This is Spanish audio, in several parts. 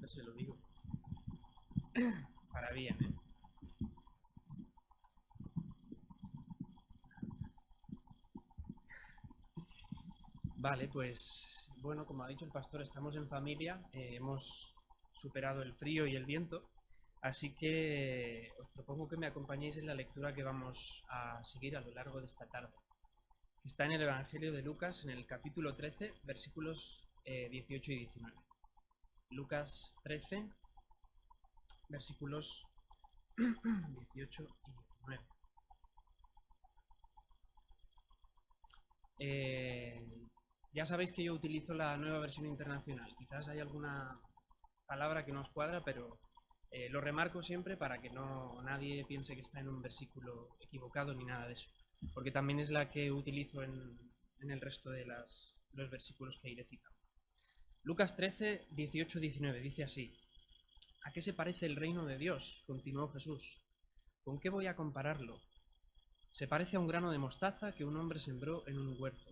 siempre se lo digo. Para bien, ¿eh? Vale, pues bueno, como ha dicho el pastor, estamos en familia, hemos superado el frío y el viento, así que os propongo que me acompañéis en la lectura que vamos a seguir a lo largo de esta tarde. Está en el Evangelio de Lucas, en el capítulo 13, versículos 18 y 19. Lucas 13, versículos 18 y 19. Ya sabéis que yo utilizo la nueva versión internacional. Quizás hay alguna palabra que no os cuadra, pero lo remarco siempre para que nadie piense que está en un versículo equivocado ni nada de eso. Porque también es la que utilizo en el resto de los versículos que iré citando. Lucas 13, 18, 19 dice así: ¿A qué se parece el reino de Dios?, continuó Jesús. ¿Con qué voy a compararlo? Se parece a un grano de mostaza que un hombre sembró en un huerto.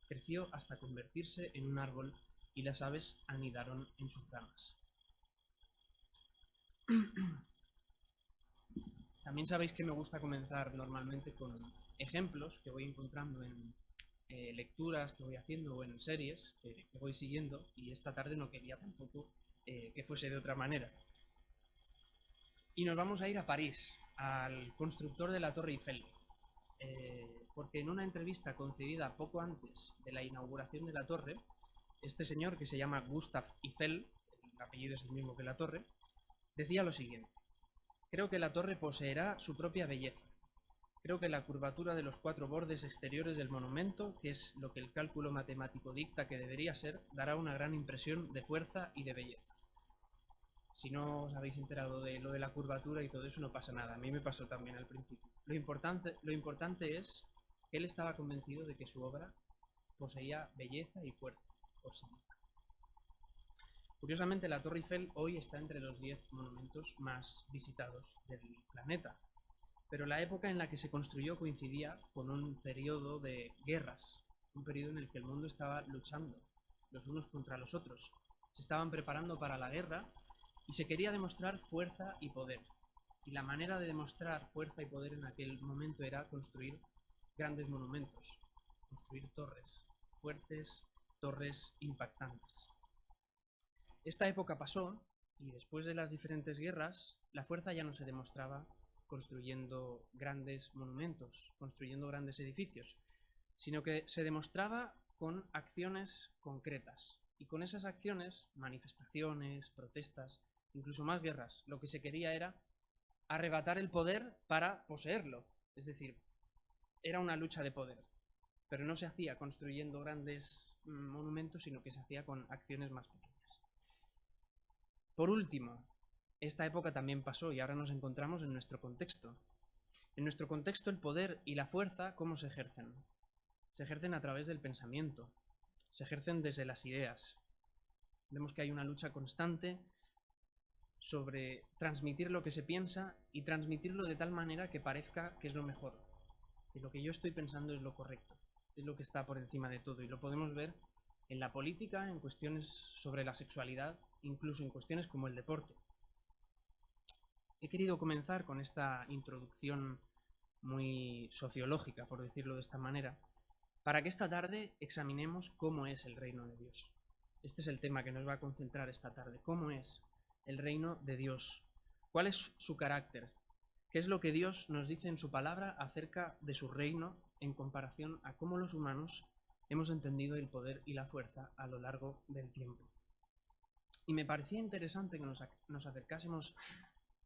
Creció hasta convertirse en un árbol y las aves anidaron en sus ramas. También sabéis que me gusta comenzar normalmente con ejemplos que voy encontrando en lecturas que voy haciendo o en series que voy siguiendo, y esta tarde no quería tampoco que fuese de otra manera. Y nos vamos a ir a París, al constructor de la Torre Eiffel, porque en una entrevista concedida poco antes de la inauguración de la torre, este señor, que se llama Gustave Eiffel, el apellido es el mismo que la torre, decía lo siguiente: creo que la torre poseerá su propia belleza. Creo que la curvatura de los 4 bordes exteriores del monumento, que es lo que el cálculo matemático dicta que debería ser, dará una gran impresión de fuerza y de belleza. Si no os habéis enterado de lo de la curvatura y todo eso, no pasa nada. A mí me pasó también al principio. Lo importante es que él estaba convencido de que su obra poseía belleza y fuerza por sí misma. Curiosamente, la Torre Eiffel hoy está entre los 10 monumentos más visitados del planeta, pero la época en la que se construyó coincidía con un periodo de guerras, un periodo en el que el mundo estaba luchando los unos contra los otros. Se estaban preparando para la guerra y se quería demostrar fuerza y poder. Y la manera de demostrar fuerza y poder en aquel momento era construir grandes monumentos, construir torres fuertes, torres impactantes. Esta época pasó y después de las diferentes guerras, la fuerza ya no se demostraba construyendo grandes monumentos, construyendo grandes edificios, sino que se demostraba con acciones concretas. Y con esas acciones, manifestaciones, protestas, incluso más guerras, lo que se quería era arrebatar el poder para poseerlo. Es decir, era una lucha de poder, pero no se hacía construyendo grandes monumentos, sino que se hacía con acciones más pequeñas. Por último, esta época también pasó y ahora nos encontramos en nuestro contexto. En nuestro contexto, el poder y la fuerza, ¿cómo se ejercen? Se ejercen a través del pensamiento, se ejercen desde las ideas. Vemos que hay una lucha constante sobre transmitir lo que se piensa y transmitirlo de tal manera que parezca que es lo mejor, que lo que yo estoy pensando es lo correcto, es lo que está por encima de todo, y lo podemos ver en la política, en cuestiones sobre la sexualidad, incluso en cuestiones como el deporte. He querido comenzar con esta introducción muy sociológica, por decirlo de esta manera, para que esta tarde examinemos cómo es el reino de Dios. Este es el tema que nos va a concentrar esta tarde. ¿Cómo es el reino de Dios? ¿Cuál es su carácter? ¿Qué es lo que Dios nos dice en su palabra acerca de su reino en comparación a cómo los humanos hemos entendido el poder y la fuerza a lo largo del tiempo? Y me parecía interesante que nos acercásemos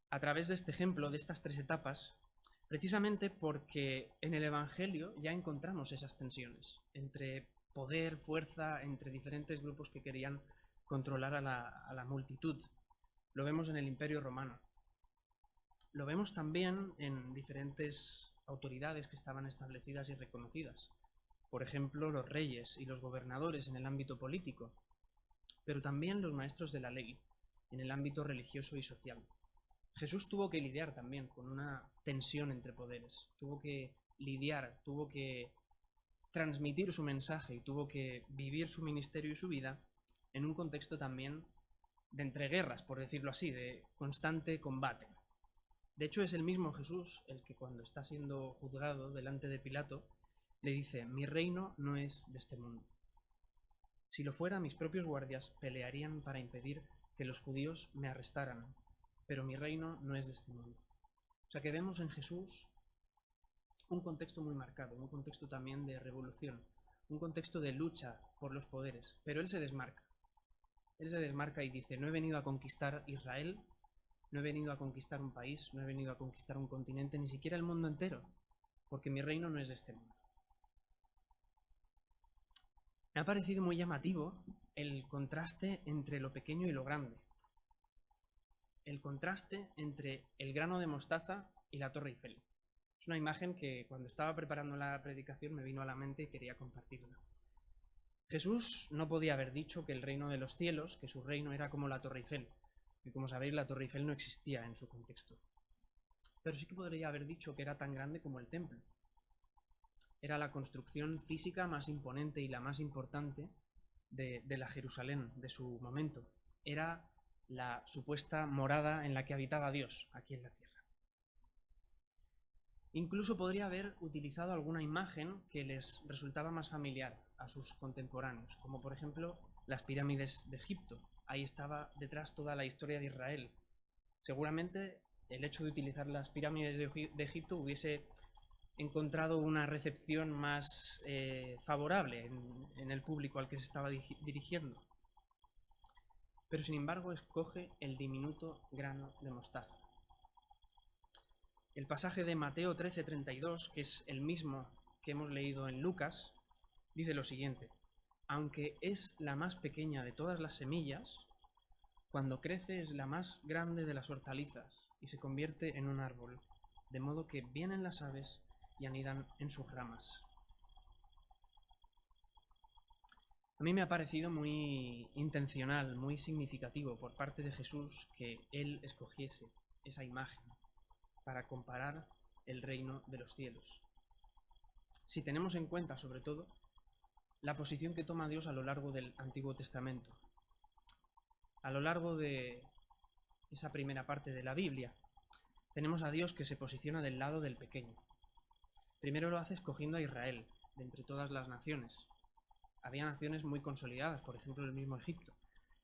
a través de este ejemplo, de estas 3 etapas, precisamente porque en el Evangelio ya encontramos esas tensiones entre poder, fuerza, entre diferentes grupos que querían controlar a la multitud. Lo vemos en el Imperio Romano. Lo vemos también en diferentes autoridades que estaban establecidas y reconocidas. Por ejemplo, los reyes y los gobernadores en el ámbito político, pero también los maestros de la ley en el ámbito religioso y social. Jesús tuvo que lidiar también con una tensión entre poderes, tuvo que lidiar, tuvo que transmitir su mensaje y tuvo que vivir su ministerio y su vida en un contexto también de entreguerras, por decirlo así, de constante combate. De hecho, es el mismo Jesús el que cuando está siendo juzgado delante de Pilato, le dice: mi reino no es de este mundo. Si lo fuera, mis propios guardias pelearían para impedir que los judíos me arrestaran, pero mi reino no es de este mundo. O sea que vemos en Jesús un contexto muy marcado, un contexto también de revolución, un contexto de lucha por los poderes, pero él se desmarca. Él se desmarca y dice: no he venido a conquistar Israel, no he venido a conquistar un país, no he venido a conquistar un continente, ni siquiera el mundo entero, porque mi reino no es de este mundo. Me ha parecido muy llamativo el contraste entre lo pequeño y lo grande. El contraste entre el grano de mostaza y la Torre Eiffel. Es una imagen que cuando estaba preparando la predicación me vino a la mente y quería compartirla. Jesús no podía haber dicho que el reino de los cielos, que su reino era como la Torre Eiffel, y como sabéis la Torre Eiffel no existía en su contexto. Pero sí que podría haber dicho que era tan grande como el templo. Era la construcción física más imponente y la más importante de la Jerusalén de su momento. Era la supuesta morada en la que habitaba Dios aquí en la tierra. Incluso podría haber utilizado alguna imagen que les resultaba más familiar a sus contemporáneos, como por ejemplo las pirámides de Egipto. Ahí estaba detrás toda la historia de Israel. Seguramente el hecho de utilizar las pirámides de Egipto hubiese encontrado una recepción más favorable en el público al que se estaba dirigiendo. Pero sin embargo escoge el diminuto grano de mostaza. El pasaje de Mateo 13:32, que es el mismo que hemos leído en Lucas, dice lo siguiente: aunque es la más pequeña de todas las semillas, cuando crece es la más grande de las hortalizas y se convierte en un árbol, de modo que vienen las aves y anidan en sus ramas. A mí me ha parecido muy intencional, muy significativo por parte de Jesús que él escogiese esa imagen para comparar el reino de los cielos. Si tenemos en cuenta, sobre todo, la posición que toma Dios a lo largo del Antiguo Testamento, a lo largo de esa primera parte de la Biblia, tenemos a Dios que se posiciona del lado del pequeño. Primero lo hace escogiendo a Israel, de entre todas las naciones. Había naciones muy consolidadas, por ejemplo el mismo Egipto,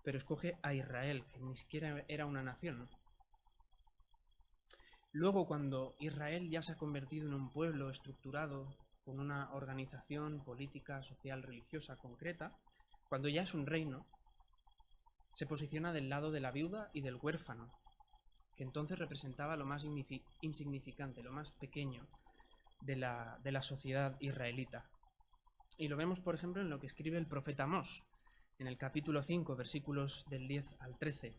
pero escoge a Israel, que ni siquiera era una nación. Luego, cuando Israel ya se ha convertido en un pueblo estructurado, con una organización política, social, religiosa concreta, cuando ya es un reino, se posiciona del lado de la viuda y del huérfano, que entonces representaba lo más insignificante, lo más pequeño de la sociedad israelita. Y lo vemos, por ejemplo, en lo que escribe el profeta Amós, en el capítulo 5, versículos del 10 al 13.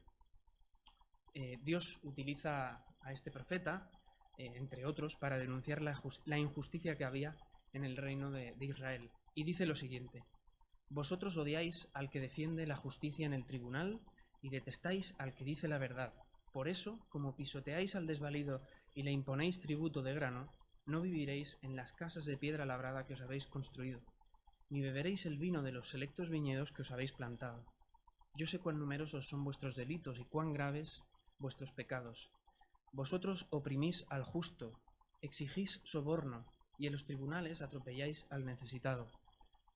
Dios utiliza a este profeta, entre otros, para denunciar la injusticia que había en el reino de Israel. Y dice lo siguiente: vosotros odiáis al que defiende la justicia en el tribunal y detestáis al que dice la verdad. Por eso, como pisoteáis al desvalido y le imponéis tributo de grano, no viviréis en las casas de piedra labrada que os habéis construido, ni beberéis el vino de los selectos viñedos que os habéis plantado. Yo sé cuán numerosos son vuestros delitos y cuán graves vuestros pecados. Vosotros oprimís al justo, exigís soborno, y en los tribunales atropelláis al necesitado.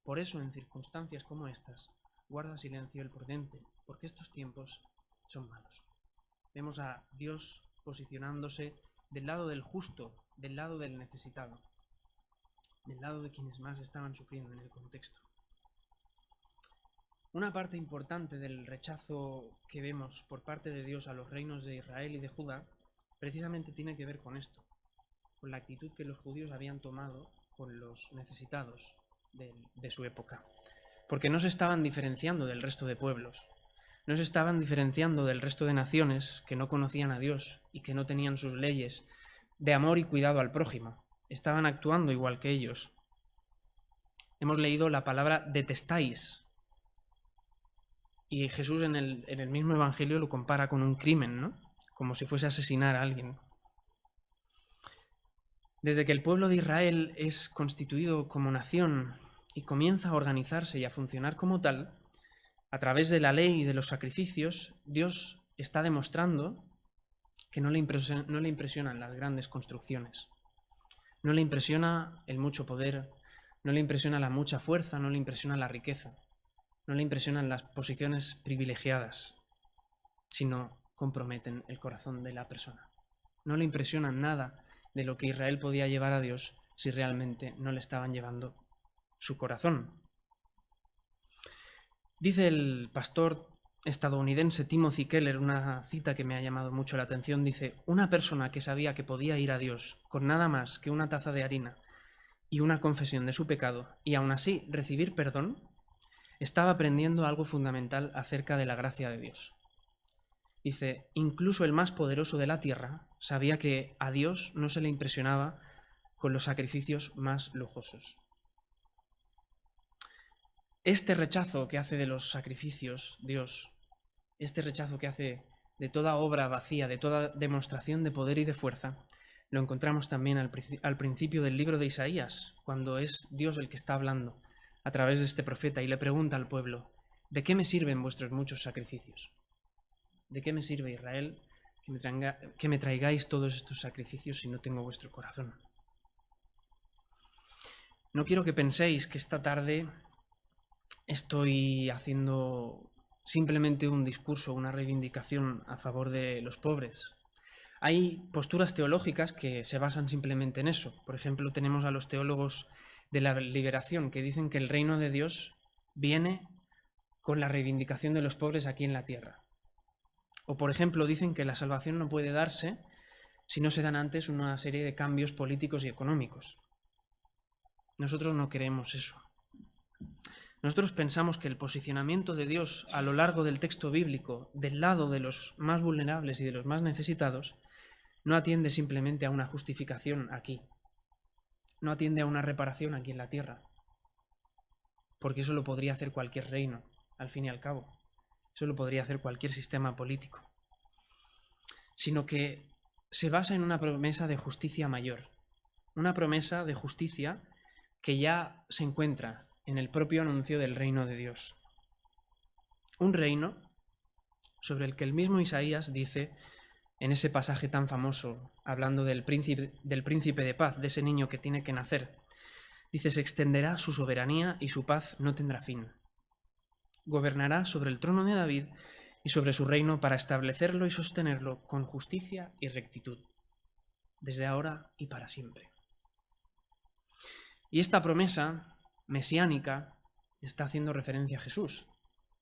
Por eso, en circunstancias como estas, guarda silencio el prudente, porque estos tiempos son malos. Vemos a Dios posicionándose del lado del justo, del lado del necesitado, del lado de quienes más estaban sufriendo en el contexto. Una parte importante del rechazo que vemos por parte de Dios a los reinos de Israel y de Judá precisamente tiene que ver con esto, con la actitud que los judíos habían tomado con los necesitados de su época. Porque no se estaban diferenciando del resto de pueblos, no se estaban diferenciando del resto de naciones que no conocían a Dios y que no tenían sus leyes de amor y cuidado al prójimo. Estaban actuando igual que ellos. Hemos leído la palabra detestáis. Y Jesús en el mismo Evangelio lo compara con un crimen, ¿no? Como si fuese asesinar a alguien. Desde que el pueblo de Israel es constituido como nación y comienza a organizarse y a funcionar como tal, A través de la ley y de los sacrificios, Dios está demostrando que no le impresionan las grandes construcciones. No le impresiona el mucho poder, no le impresiona la mucha fuerza, no le impresiona la riqueza, no le impresionan las posiciones privilegiadas, sino comprometen el corazón de la persona. No le impresiona nada de lo que Israel podía llevar a Dios si realmente no le estaban llevando su corazón. Dice el pastor estadounidense Timothy Keller, una cita que me ha llamado mucho la atención, dice: una persona que sabía que podía ir a Dios con nada más que una taza de harina y una confesión de su pecado, y aún así recibir perdón, estaba aprendiendo algo fundamental acerca de la gracia de Dios. Dice: incluso el más poderoso de la tierra sabía que a Dios no se le impresionaba con los sacrificios más lujosos. Este rechazo que hace de los sacrificios Dios, este rechazo que hace de toda obra vacía, de toda demostración de poder y de fuerza, lo encontramos también al principio del libro de Isaías, cuando es Dios el que está hablando a través de este profeta y le pregunta al pueblo: ¿de qué me sirven vuestros muchos sacrificios? ¿De qué me sirve, Israel, que me traigáis todos estos sacrificios si no tengo vuestro corazón? No quiero que penséis que esta tarde estoy haciendo simplemente un discurso, una reivindicación a favor de los pobres. Hay posturas teológicas que se basan simplemente en eso. Por ejemplo, tenemos a los teólogos de la liberación que dicen que el reino de Dios viene con la reivindicación de los pobres aquí en la tierra. O, por ejemplo, dicen que la salvación no puede darse si no se dan antes una serie de cambios políticos y económicos. Nosotros no queremos eso. Nosotros pensamos que el posicionamiento de Dios a lo largo del texto bíblico, del lado de los más vulnerables y de los más necesitados, no atiende simplemente a una justificación aquí, no atiende a una reparación aquí en la tierra, porque eso lo podría hacer cualquier reino, al fin y al cabo, eso lo podría hacer cualquier sistema político, sino que se basa en una promesa de justicia mayor, una promesa de justicia que ya se encuentra en el propio anuncio del reino de Dios. Un reino sobre el que el mismo Isaías dice, en ese pasaje tan famoso, hablando del príncipe de paz, de ese niño que tiene que nacer, dice: se extenderá su soberanía y su paz no tendrá fin. Gobernará sobre el trono de David y sobre su reino para establecerlo y sostenerlo con justicia y rectitud, desde ahora y para siempre. Y esta promesa mesiánica está haciendo referencia a Jesús,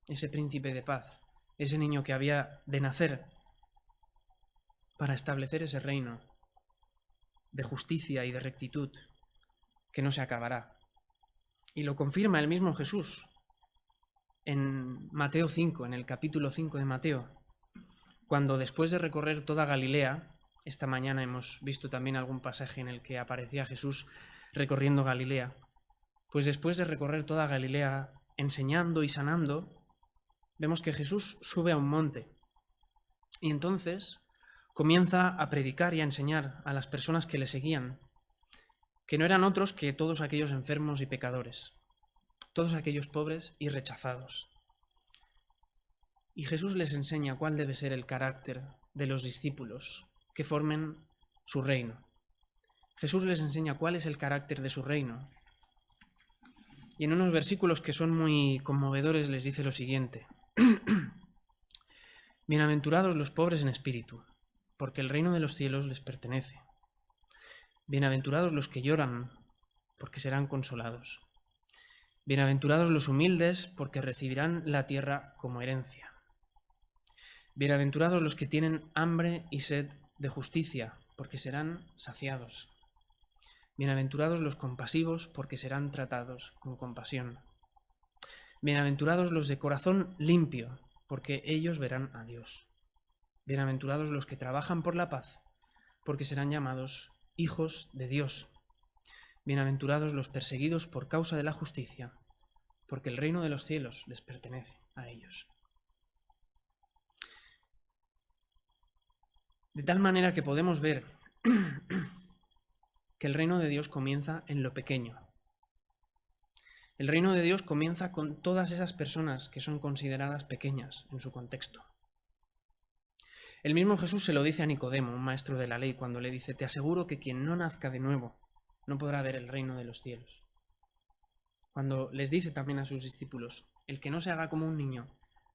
ese príncipe de paz, ese niño que había de nacer para establecer ese reino de justicia y de rectitud que no se acabará. Y lo confirma el mismo Jesús en Mateo 5, en el capítulo 5 de Mateo, cuando después de recorrer toda Galilea, esta mañana hemos visto también algún pasaje en el que aparecía Jesús recorriendo Galilea, pues después de recorrer toda Galilea enseñando y sanando, vemos que Jesús sube a un monte y entonces comienza a predicar y a enseñar a las personas que le seguían, que no eran otros que todos aquellos enfermos y pecadores, todos aquellos pobres y rechazados. Y Jesús les enseña cuál debe ser el carácter de los discípulos que formen su reino. Jesús les enseña cuál es el carácter de su reino. Y en unos versículos que son muy conmovedores les dice lo siguiente: bienaventurados los pobres en espíritu, porque el reino de los cielos les pertenece. Bienaventurados los que lloran, porque serán consolados. Bienaventurados los humildes, porque recibirán la tierra como herencia. Bienaventurados los que tienen hambre y sed de justicia, porque serán saciados. Bienaventurados los compasivos, porque serán tratados con compasión. Bienaventurados los de corazón limpio, porque ellos verán a Dios. Bienaventurados los que trabajan por la paz, porque serán llamados hijos de Dios. Bienaventurados los perseguidos por causa de la justicia, porque el reino de los cielos les pertenece a ellos. De tal manera que podemos ver que el reino de Dios comienza en lo pequeño. El reino de Dios comienza con todas esas personas que son consideradas pequeñas en su contexto. El mismo Jesús se lo dice a Nicodemo, un maestro de la ley, cuando le dice: te aseguro que quien no nazca de nuevo no podrá ver el reino de los cielos. Cuando les dice también a sus discípulos: el que no se haga como un niño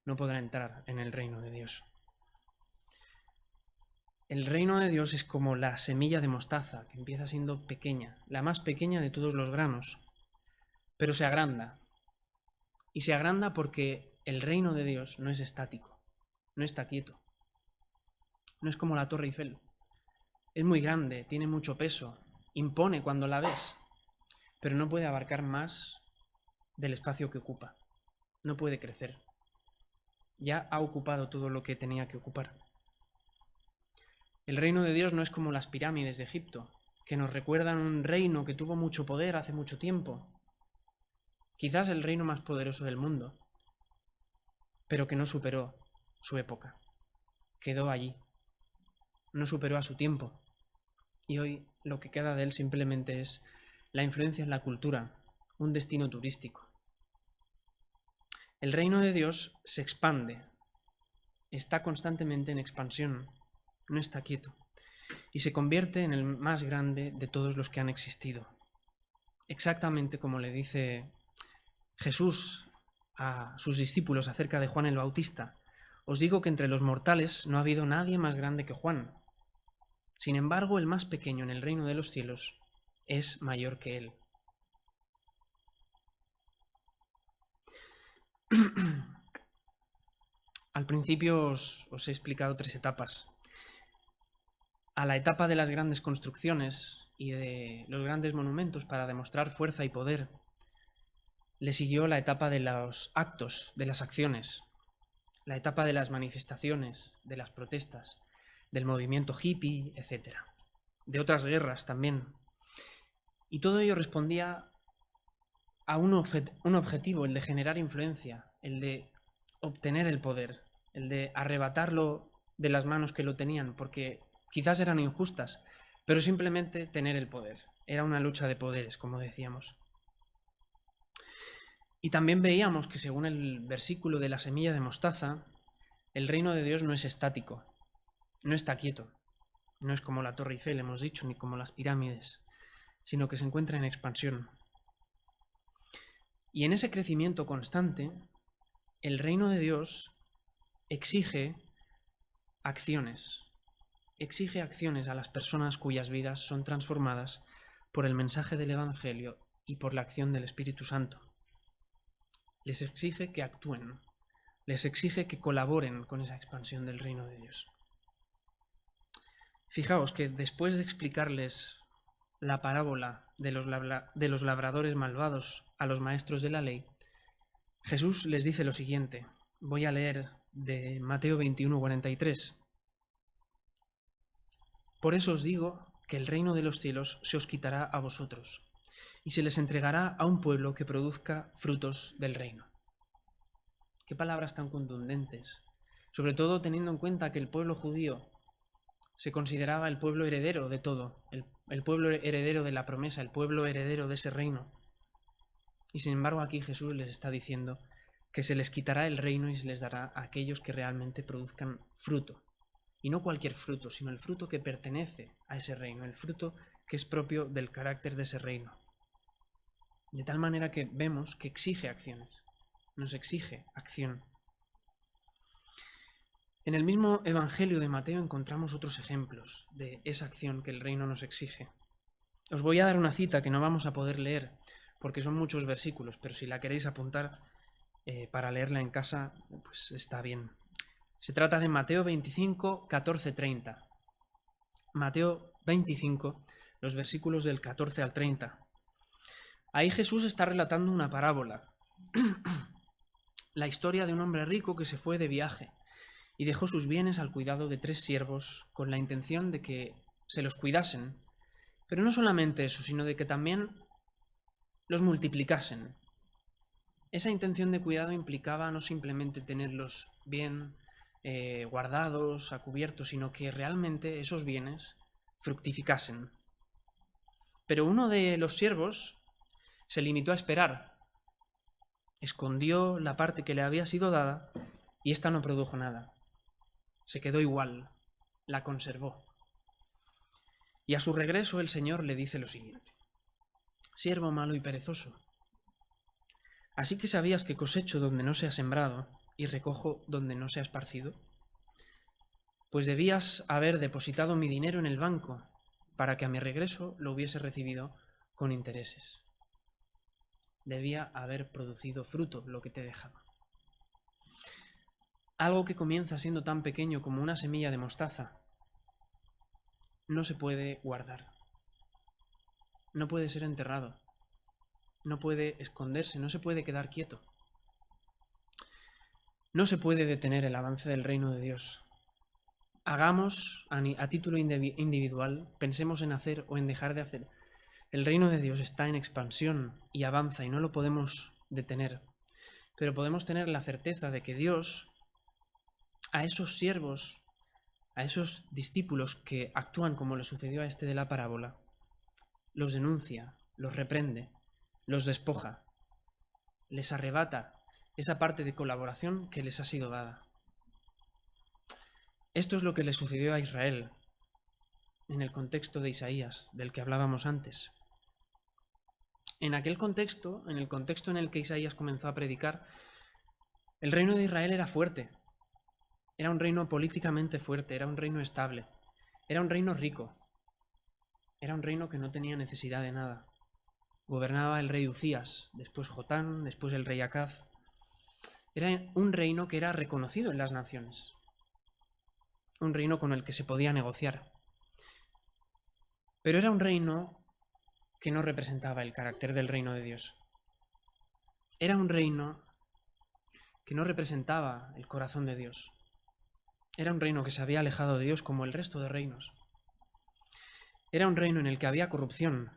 no podrá entrar en el reino de Dios. El reino de Dios es como la semilla de mostaza, que empieza siendo pequeña, la más pequeña de todos los granos, pero se agranda. Y se agranda porque el reino de Dios no es estático, no está quieto. No es como la Torre Eiffel. Es muy grande, tiene mucho peso, impone cuando la ves, pero no puede abarcar más del espacio que ocupa. No puede crecer. Ya ha ocupado todo lo que tenía que ocupar. El reino de Dios no es como las pirámides de Egipto, que nos recuerdan un reino que tuvo mucho poder hace mucho tiempo. Quizás el reino más poderoso del mundo, pero que no superó su época. Quedó allí. No superó a su tiempo. Y hoy lo que queda de él simplemente es la influencia en la cultura, un destino turístico. El reino de Dios se expande, está constantemente en expansión, no está quieto, y se convierte en el más grande de todos los que han existido. Exactamente como le dice Jesús a sus discípulos acerca de Juan el Bautista: os digo que entre los mortales no ha habido nadie más grande que Juan. Sin embargo, el más pequeño en el reino de los cielos es mayor que él. Al principio os he explicado 3 etapas. A la etapa de las grandes construcciones y de los grandes monumentos para demostrar fuerza y poder, le siguió la etapa de los actos, de las acciones, la etapa de las manifestaciones, de las protestas, del movimiento hippie, etc. De otras guerras también. Y todo ello respondía a un objetivo, el de generar influencia, el de obtener el poder, el de arrebatarlo de las manos que lo tenían, porque quizás eran injustas, pero simplemente tener el poder. Era una lucha de poderes, como decíamos. Y también veíamos que, según el versículo de la semilla de mostaza, el reino de Dios no es estático, no está quieto, no es como la Torre Eiffel, hemos dicho, ni como las pirámides, sino que se encuentra en expansión. Y en ese crecimiento constante, el reino de Dios exige acciones a las personas cuyas vidas son transformadas por el mensaje del Evangelio y por la acción del Espíritu Santo. Les exige que actúen, les exige que colaboren con esa expansión del reino de Dios. Fijaos que después de explicarles la parábola de los labradores malvados a los maestros de la ley, Jesús les dice lo siguiente. Voy a leer de Mateo 21:43. Por eso os digo que el reino de los cielos se os quitará a vosotros, y se les entregará a un pueblo que produzca frutos del reino. Qué palabras tan contundentes, sobre todo teniendo en cuenta que el pueblo judío se consideraba el pueblo heredero de todo, el pueblo heredero de la promesa, el pueblo heredero de ese reino. Y sin embargo aquí Jesús les está diciendo que se les quitará el reino y se les dará a aquellos que realmente produzcan fruto. Y no cualquier fruto, sino el fruto que pertenece a ese reino, el fruto que es propio del carácter de ese reino. De tal manera que vemos que exige acciones, nos exige acción. En el mismo Evangelio de Mateo encontramos otros ejemplos de esa acción que el reino nos exige. Os voy a dar una cita que no vamos a poder leer, porque son muchos versículos, pero si la queréis apuntar para leerla en casa, pues está bien. Se trata de Mateo 25, 14, 30. Mateo 25, los versículos del 14 al 30. Ahí Jesús está relatando una parábola. La historia de un hombre rico que se fue de viaje y dejó sus bienes al cuidado de 3 siervos con la intención de que se los cuidasen. Pero no solamente eso, sino de que también los multiplicasen. Esa intención de cuidado implicaba no simplemente tenerlos bien guardados, a cubierto, sino que realmente esos bienes fructificasen. Pero uno de los siervos se limitó a esperar, escondió la parte que le había sido dada y ésta no produjo nada. Se quedó igual, la conservó. Y a su regreso el Señor le dice lo siguiente: siervo malo y perezoso, ¿así que sabías que cosecho donde no se ha sembrado y recojo donde no se ha esparcido? Pues debías haber depositado mi dinero en el banco para que a mi regreso lo hubiese recibido con intereses. Debía haber producido fruto lo que te he dejado. Algo que comienza siendo tan pequeño como una semilla de mostaza no se puede guardar, no puede ser enterrado, no puede esconderse, no se puede quedar quieto. No se puede detener el avance del reino de Dios. Hagamos a título individual, pensemos en hacer o en dejar de hacer. El reino de Dios está en expansión y avanza y no lo podemos detener. Pero podemos tener la certeza de que Dios, a esos siervos, a esos discípulos que actúan como le sucedió a este de la parábola, los denuncia, los reprende, los despoja, les arrebata esa parte de colaboración que les ha sido dada. Esto es lo que le sucedió a Israel en el contexto de Isaías, del que hablábamos antes. En aquel contexto, en el contexto en el que Isaías comenzó a predicar, el reino de Israel era fuerte, era un reino políticamente fuerte, era un reino estable, era un reino rico, era un reino que no tenía necesidad de nada. Gobernaba el rey Uzías, después Jotán, después el rey Acaz. Era un reino que era reconocido en las naciones, un reino con el que se podía negociar. Pero era un reino que no representaba el carácter del reino de Dios. Era un reino que no representaba el corazón de Dios. Era un reino que se había alejado de Dios como el resto de reinos. Era un reino en el que había corrupción.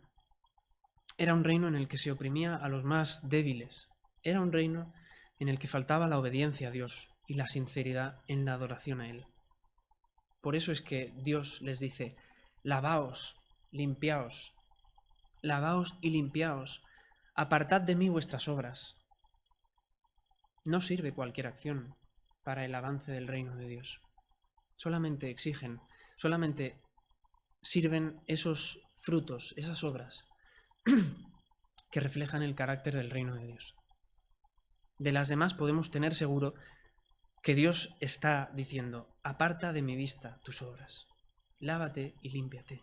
Era un reino en el que se oprimía a los más débiles. Era un reino en el que faltaba la obediencia a Dios y la sinceridad en la adoración a Él. Por eso es que Dios les dice: lavaos, limpiaos, lavaos y limpiaos, apartad de mí vuestras obras. No sirve cualquier acción para el avance del reino de Dios. Solamente exigen, solamente sirven esos frutos, esas obras que reflejan el carácter del reino de Dios. De las demás podemos tener seguro que Dios está diciendo: aparta de mi vista tus obras, lávate y límpiate.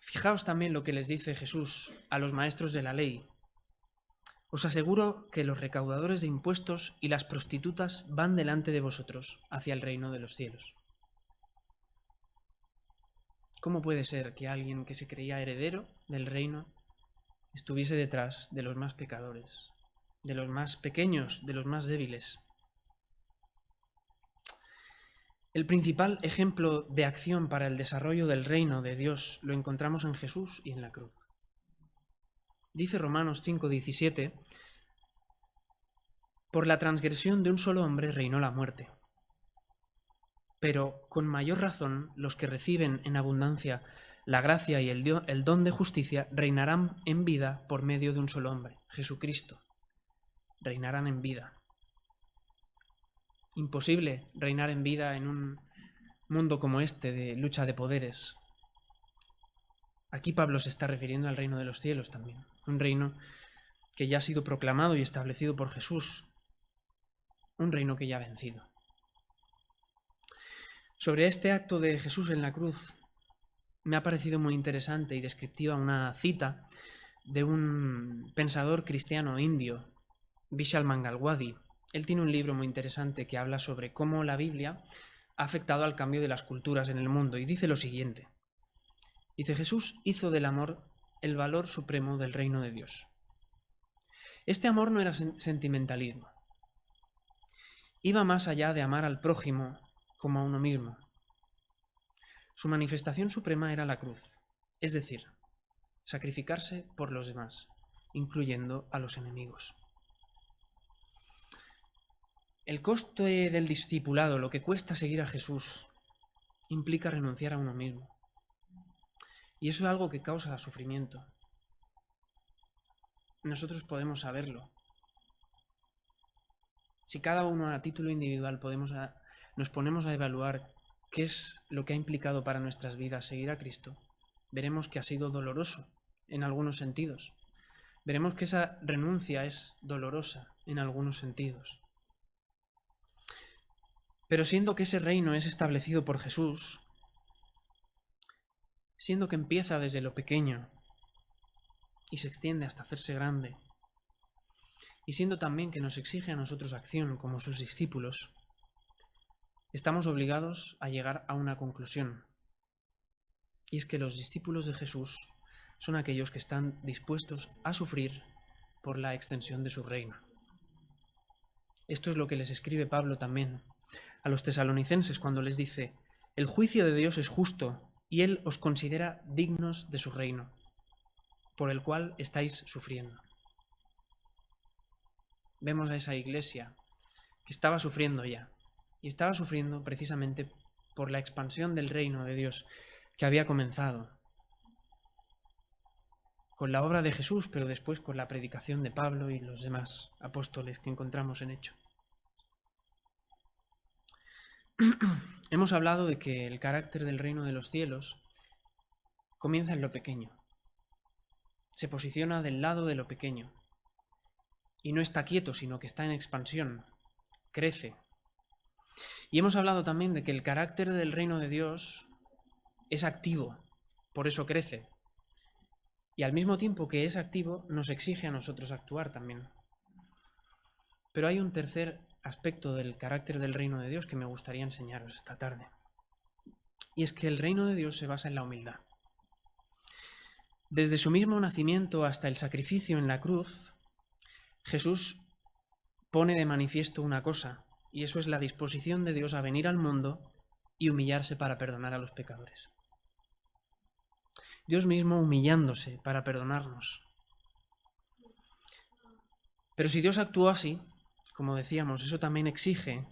Fijaos también lo que les dice Jesús a los maestros de la ley: os aseguro que los recaudadores de impuestos y las prostitutas van delante de vosotros hacia el reino de los cielos. ¿Cómo puede ser que alguien que se creía heredero del reino estuviese detrás de los más pecadores, de los más pequeños, de los más débiles? El principal ejemplo de acción para el desarrollo del reino de Dios lo encontramos en Jesús y en la cruz. Dice Romanos 5:17: por la transgresión de un solo hombre reinó la muerte. Pero con mayor razón los que reciben en abundancia la gracia y el don de justicia reinarán en vida por medio de un solo hombre, Jesucristo. Reinarán en vida. Imposible reinar en vida en un mundo como este de lucha de poderes. Aquí Pablo se está refiriendo al reino de los cielos también, un reino que ya ha sido proclamado y establecido por Jesús, un reino que ya ha vencido. Sobre este acto de Jesús en la cruz me ha parecido muy interesante y descriptiva una cita de un pensador cristiano indio, Vishal Mangalwadi. Él tiene un libro muy interesante que habla sobre cómo la Biblia ha afectado al cambio de las culturas en el mundo y dice lo siguiente. Dice: Jesús hizo del amor el valor supremo del reino de Dios. Este amor no era sentimentalismo. Iba más allá de amar al prójimo como a uno mismo. Su manifestación suprema era la cruz, es decir, sacrificarse por los demás, incluyendo a los enemigos. El coste del discipulado, lo que cuesta seguir a Jesús, implica renunciar a uno mismo. Y eso es algo que causa sufrimiento. nosotros podemos saberlo. Si cada uno a título individual nos ponemos a evaluar qué es lo que ha implicado para nuestras vidas seguir a Cristo, veremos que ha sido doloroso en algunos sentidos. Veremos que esa renuncia es dolorosa en algunos sentidos. Pero siendo que ese reino es establecido por Jesús, siendo que empieza desde lo pequeño y se extiende hasta hacerse grande, y siendo también que nos exige a nosotros acción como sus discípulos, estamos obligados a llegar a una conclusión. Y es que los discípulos de Jesús son aquellos que están dispuestos a sufrir por la extensión de su reino. Esto es lo que les escribe Pablo también a los tesalonicenses cuando les dice: el juicio de Dios es justo y Él os considera dignos de su reino, por el cual estáis sufriendo. Vemos a esa iglesia que estaba sufriendo ya, y estaba sufriendo precisamente por la expansión del reino de Dios que había comenzado con la obra de Jesús, pero después con la predicación de Pablo y los demás apóstoles que encontramos en Hechos. Hemos hablado de que el carácter del reino de los cielos comienza en lo pequeño, se posiciona del lado de lo pequeño y no está quieto, sino que está en expansión, crece. Y hemos hablado también de que el carácter del reino de Dios es activo, por eso crece. Y al mismo tiempo que es activo, nos exige a nosotros actuar también. Pero hay un tercer aspecto del carácter del reino de Dios que me gustaría enseñaros esta tarde. Y es que el reino de Dios se basa en la humildad. Desde su mismo nacimiento hasta el sacrificio en la cruz, Jesús pone de manifiesto una cosa, y eso es la disposición de Dios a venir al mundo y humillarse para perdonar a los pecadores. Dios mismo humillándose para perdonarnos. Pero si Dios actuó así, como decíamos, eso también exige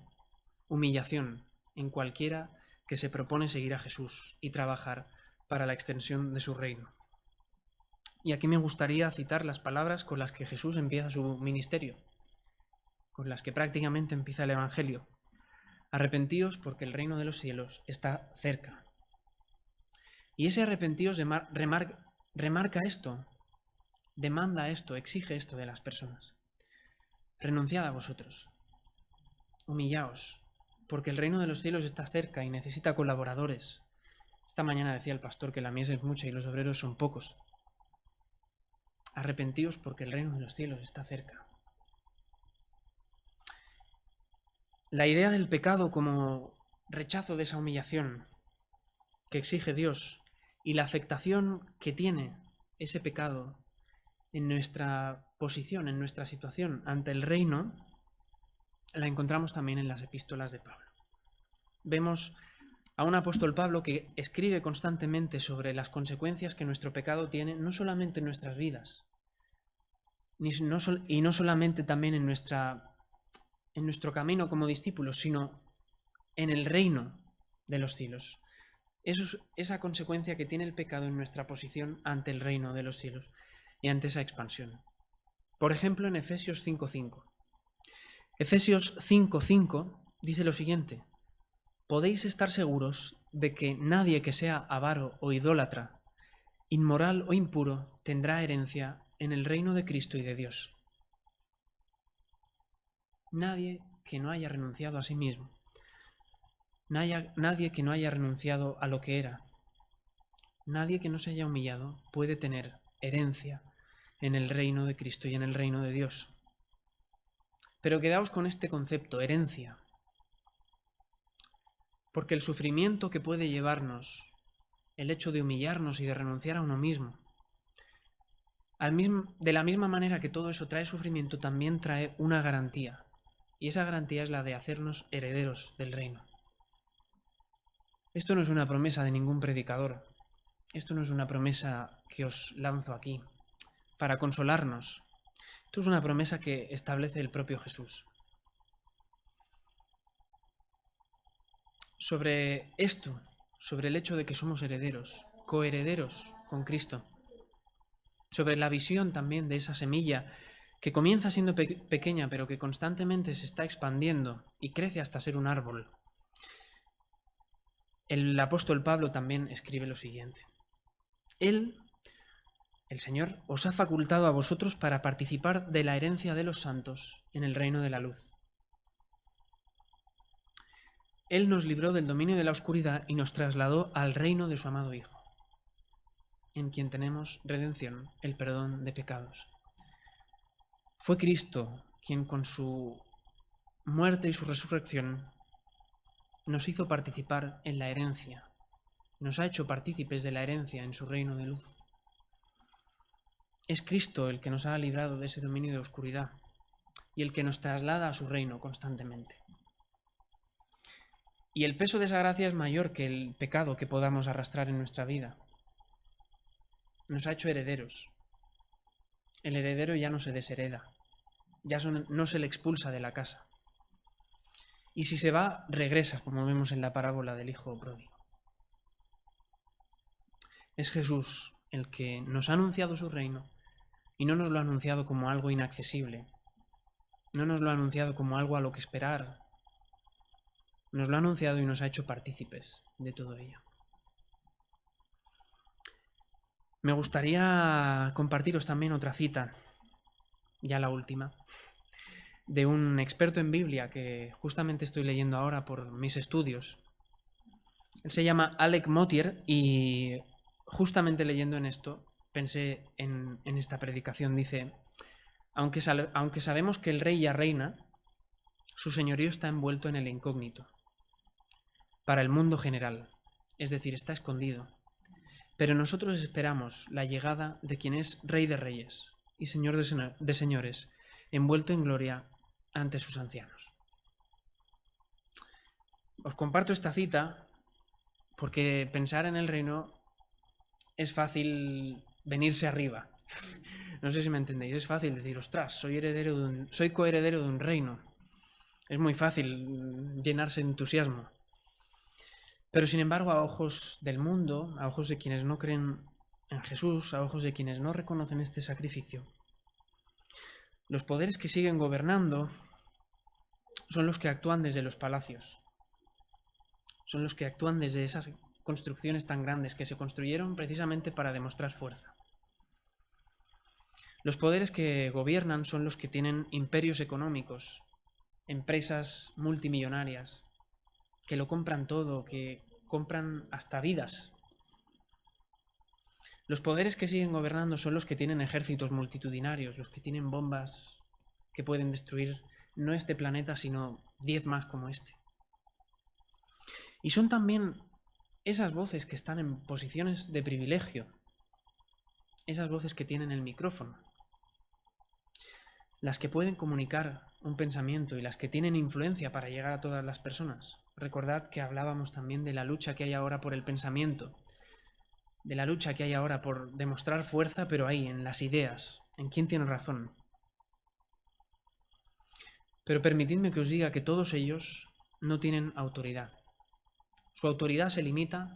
humillación en cualquiera que se propone seguir a Jesús y trabajar para la extensión de su reino. Y aquí me gustaría citar las palabras con las que Jesús empieza su ministerio, con las que prácticamente empieza el Evangelio. Arrepentíos porque el reino de los cielos está cerca. Y ese arrepentíos remarca esto, demanda esto, exige esto de las personas. Renunciad a vosotros, humillaos, porque el reino de los cielos está cerca y necesita colaboradores. Esta mañana decía el pastor que la mies es mucha y los obreros son pocos. Arrepentíos porque el reino de los cielos está cerca. La idea del pecado como rechazo de esa humillación que exige Dios y la afectación que tiene ese pecado en nuestra posición, en nuestra situación ante el reino, la encontramos también en las epístolas de Pablo. Vemos a un apóstol Pablo que escribe constantemente sobre las consecuencias que nuestro pecado tiene, no solamente en nuestras vidas, y no solamente también en nuestro camino como discípulos, sino en el reino de los cielos. Esa consecuencia que tiene el pecado en nuestra posición ante el reino de los cielos y ante esa expansión. Por ejemplo, en Efesios 5:5. Efesios 5:5 dice lo siguiente: podéis estar seguros de que nadie que sea avaro o idólatra, inmoral o impuro, tendrá herencia en el reino de Cristo y de Dios. Nadie que no haya renunciado a sí mismo, nadie que no haya renunciado a lo que era, nadie que no se haya humillado puede tener herencia en el reino de Cristo y en el reino de Dios. Pero quedaos con este concepto, herencia, porque el sufrimiento que puede llevarnos el hecho de humillarnos y de renunciar a uno mismo, de la misma manera que todo eso trae sufrimiento, también trae una garantía, y esa garantía es la de hacernos herederos del reino. Esto no es una promesa de ningún predicador, esto no es una promesa que os lanzo aquí para consolarnos, esto es una promesa que establece el propio Jesús. Sobre esto, sobre el hecho de que somos herederos, coherederos con Cristo, sobre la visión también de esa semilla que comienza siendo pequeña, pero que constantemente se está expandiendo y crece hasta ser un árbol. El apóstol Pablo también escribe lo siguiente: Él, el Señor, os ha facultado a vosotros para participar de la herencia de los santos en el reino de la luz. Él nos libró del dominio de la oscuridad y nos trasladó al reino de su amado Hijo, en quien tenemos redención, el perdón de pecados. Fue Cristo quien con su muerte y su resurrección nos hizo participar en la herencia, nos ha hecho partícipes de la herencia en su reino de luz. Es Cristo el que nos ha librado de ese dominio de oscuridad y el que nos traslada a su reino constantemente. Y el peso de esa gracia es mayor que el pecado que podamos arrastrar en nuestra vida. Nos ha hecho herederos. El heredero ya no se deshereda, ya no se le expulsa de la casa. Y si se va, regresa, como vemos en la parábola del hijo pródigo. Es Jesús el que nos ha anunciado su reino y no nos lo ha anunciado como algo inaccesible, no nos lo ha anunciado como algo a lo que esperar, nos lo ha anunciado y nos ha hecho partícipes de todo ello. Me gustaría compartiros también otra cita, ya la última, de un experto en Biblia que justamente estoy leyendo ahora por mis estudios. Él se llama Alec Motyer y justamente leyendo en esto pensé en esta predicación. Dice: aunque sabemos que el rey ya reina, su señorío está envuelto en el incógnito para el mundo general, es decir, está escondido. Pero nosotros esperamos la llegada de quien es Rey de Reyes y Señor de Señores, envuelto en gloria ante sus ancianos. Os comparto esta cita porque pensar en el reino es fácil venirse arriba. No sé si me entendéis, es fácil decir: ostras, soy coheredero de un reino. Es muy fácil llenarse de entusiasmo. Pero sin embargo, a ojos del mundo, a ojos de quienes no creen en Jesús, a ojos de quienes no reconocen este sacrificio, los poderes que siguen gobernando son los que actúan desde los palacios, son los que actúan desde esas construcciones tan grandes que se construyeron precisamente para demostrar fuerza. Los poderes que gobiernan son los que tienen imperios económicos, empresas multimillonarias, que lo compran todo, que compran hasta vidas. Los poderes que siguen gobernando son los que tienen ejércitos multitudinarios, los que tienen bombas que pueden destruir no este planeta, sino 10 más como este. Y son también esas voces que están en posiciones de privilegio, esas voces que tienen el micrófono, las que pueden comunicar un pensamiento y las que tienen influencia para llegar a todas las personas. Recordad que hablábamos también de la lucha que hay ahora por el pensamiento, de la lucha que hay ahora por demostrar fuerza, pero ahí, en las ideas, en quién tiene razón. Pero permitidme que os diga que todos ellos no tienen autoridad. Su autoridad se limita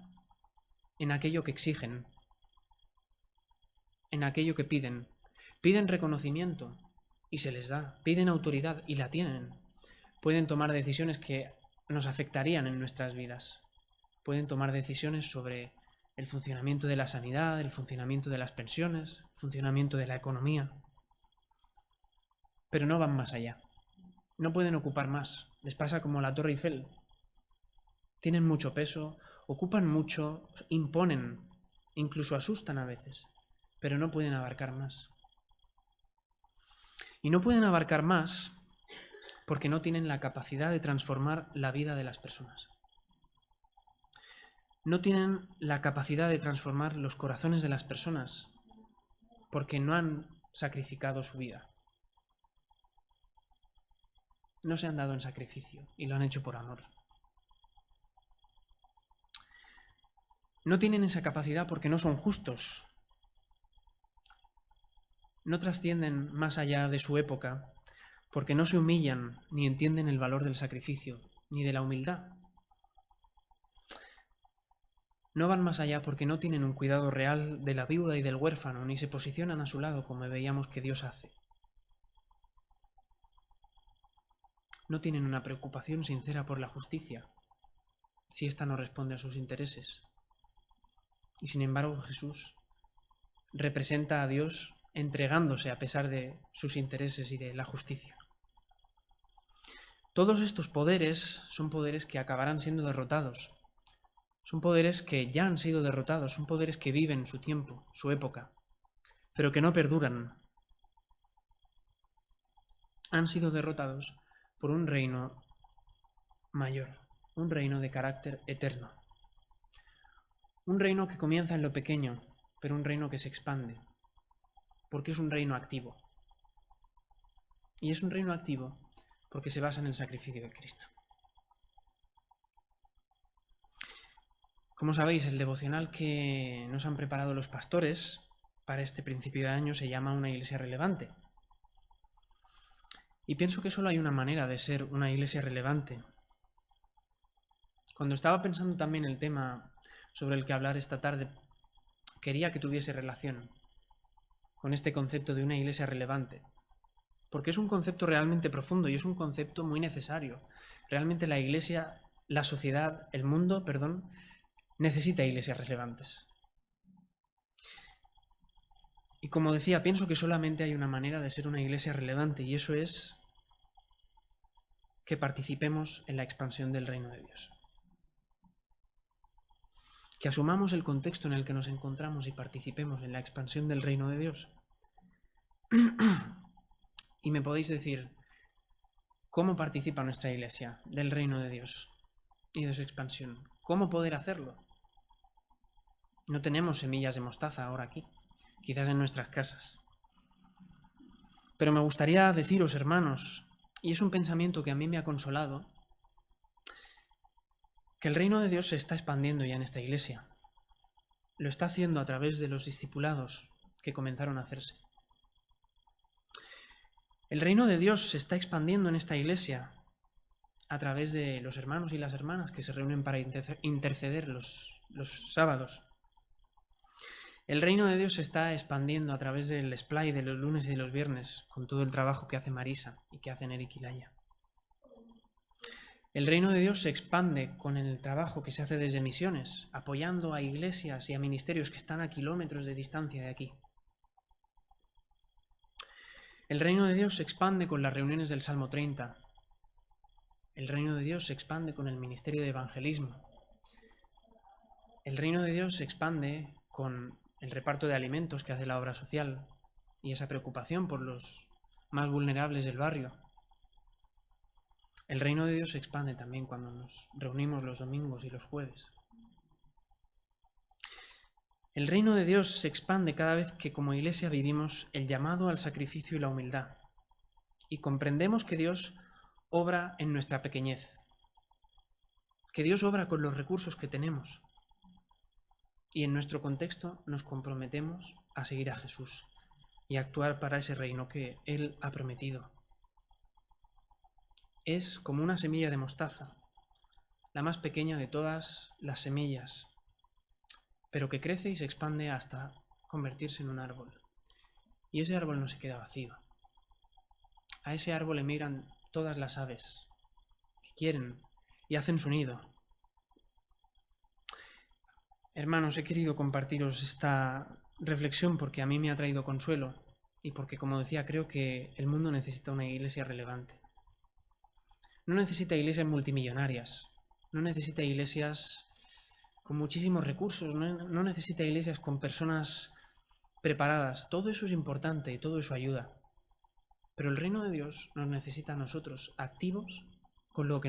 en aquello que exigen, en aquello que piden. Piden reconocimiento y se les da. Piden autoridad y la tienen. Pueden tomar decisiones que nos afectarían en nuestras vidas. Pueden tomar decisiones sobre el funcionamiento de la sanidad, el funcionamiento de las pensiones, el funcionamiento de la economía. Pero no van más allá. No pueden ocupar más. Les pasa como la Torre Eiffel. Tienen mucho peso, ocupan mucho, imponen, incluso asustan a veces, pero no pueden abarcar más. Y no pueden abarcar más porque no tienen la capacidad de transformar la vida de las personas. No tienen la capacidad de transformar los corazones de las personas porque no han sacrificado su vida. No se han dado en sacrificio y lo han hecho por amor. No tienen esa capacidad porque no son justos. No trascienden más allá de su época porque no se humillan ni entienden el valor del sacrificio ni de la humildad. No van más allá porque no tienen un cuidado real de la viuda y del huérfano, ni se posicionan a su lado como veíamos que Dios hace. No tienen una preocupación sincera por la justicia, si ésta no responde a sus intereses. Y sin embargo Jesús representa a Dios entregándose a pesar de sus intereses y de la justicia. Todos estos poderes son poderes que acabarán siendo derrotados. Son poderes que ya han sido derrotados, son poderes que viven su tiempo, su época, pero que no perduran. Han sido derrotados por un reino mayor, un reino de carácter eterno. Un reino que comienza en lo pequeño, pero un reino que se expande, porque es un reino activo. Y es un reino activo porque se basa en el sacrificio de Cristo. Como sabéis, el devocional que nos han preparado los pastores para este principio de año se llama Una iglesia relevante. Y pienso que solo hay una manera de ser una iglesia relevante. Cuando estaba pensando también el tema sobre el que hablar esta tarde, quería que tuviese relación con este concepto de una iglesia relevante, porque es un concepto realmente profundo y es un concepto muy necesario. Realmente la iglesia, la sociedad, el mundo, necesita iglesias relevantes. Y como decía, pienso que solamente hay una manera de ser una iglesia relevante, y eso es que participemos en la expansión del reino de Dios. Que asumamos el contexto en el que nos encontramos y participemos en la expansión del reino de Dios. Y me podéis decir, ¿cómo participa nuestra iglesia del reino de Dios y de su expansión? ¿Cómo poder hacerlo? No tenemos semillas de mostaza ahora aquí, quizás en nuestras casas. Pero me gustaría deciros, hermanos, y es un pensamiento que a mí me ha consolado, que el reino de Dios se está expandiendo ya en esta iglesia. Lo está haciendo a través de los discipulados que comenzaron a hacerse. El reino de Dios se está expandiendo en esta iglesia a través de los hermanos y las hermanas que se reúnen para interceder los sábados. El reino de Dios se está expandiendo a través del splay de los lunes y de los viernes, con todo el trabajo que hace Marisa y que hacen Eric y Laia. El reino de Dios se expande con el trabajo que se hace desde misiones, apoyando a iglesias y a ministerios que están a kilómetros de distancia de aquí. El reino de Dios se expande con las reuniones del Salmo 30. El reino de Dios se expande con el ministerio de evangelismo. El reino de Dios se expande con el reparto de alimentos que hace la obra social y esa preocupación por los más vulnerables del barrio. El reino de Dios se expande también cuando nos reunimos los domingos y los jueves. El reino de Dios se expande cada vez que como iglesia vivimos el llamado al sacrificio y la humildad y comprendemos que Dios obra en nuestra pequeñez, que Dios obra con los recursos que tenemos y en nuestro contexto nos comprometemos a seguir a Jesús y a actuar para ese reino que Él ha prometido. Es como una semilla de mostaza, la más pequeña de todas las semillas, pero que crece y se expande hasta convertirse en un árbol. Y ese árbol no se queda vacío. A ese árbol emigran todas las aves que quieren y hacen su nido. Hermanos, he querido compartiros esta reflexión porque a mí me ha traído consuelo y porque, como decía, creo que el mundo necesita una iglesia relevante. No necesita iglesias multimillonarias, no necesita iglesias con muchísimos recursos, no necesita iglesias con personas preparadas. Todo eso es importante y todo eso ayuda. Pero el reino de Dios nos necesita a nosotros activos con lo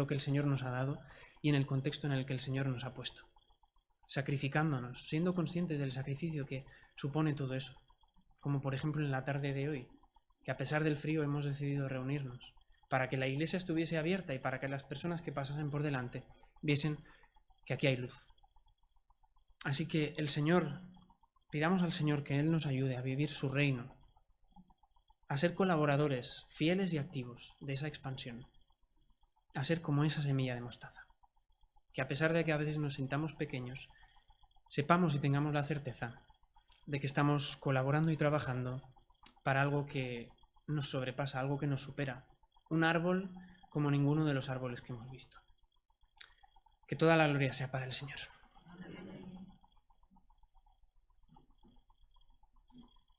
que el Señor nos ha dado y en el contexto en el que el Señor nos ha puesto. Sacrificándonos, siendo conscientes del sacrificio que supone todo eso. Como por ejemplo en la tarde de hoy, que a pesar del frío hemos decidido reunirnos para que la iglesia estuviese abierta y para que las personas que pasasen por delante viesen que aquí hay luz. Así que pidamos al Señor que Él nos ayude a vivir su reino, a ser colaboradores fieles y activos de esa expansión, a ser como esa semilla de mostaza, que a pesar de que a veces nos sintamos pequeños, sepamos y tengamos la certeza de que estamos colaborando y trabajando para algo que nos sobrepasa, algo que nos supera. Un árbol como ninguno de los árboles que hemos visto. Que toda la gloria sea para el Señor.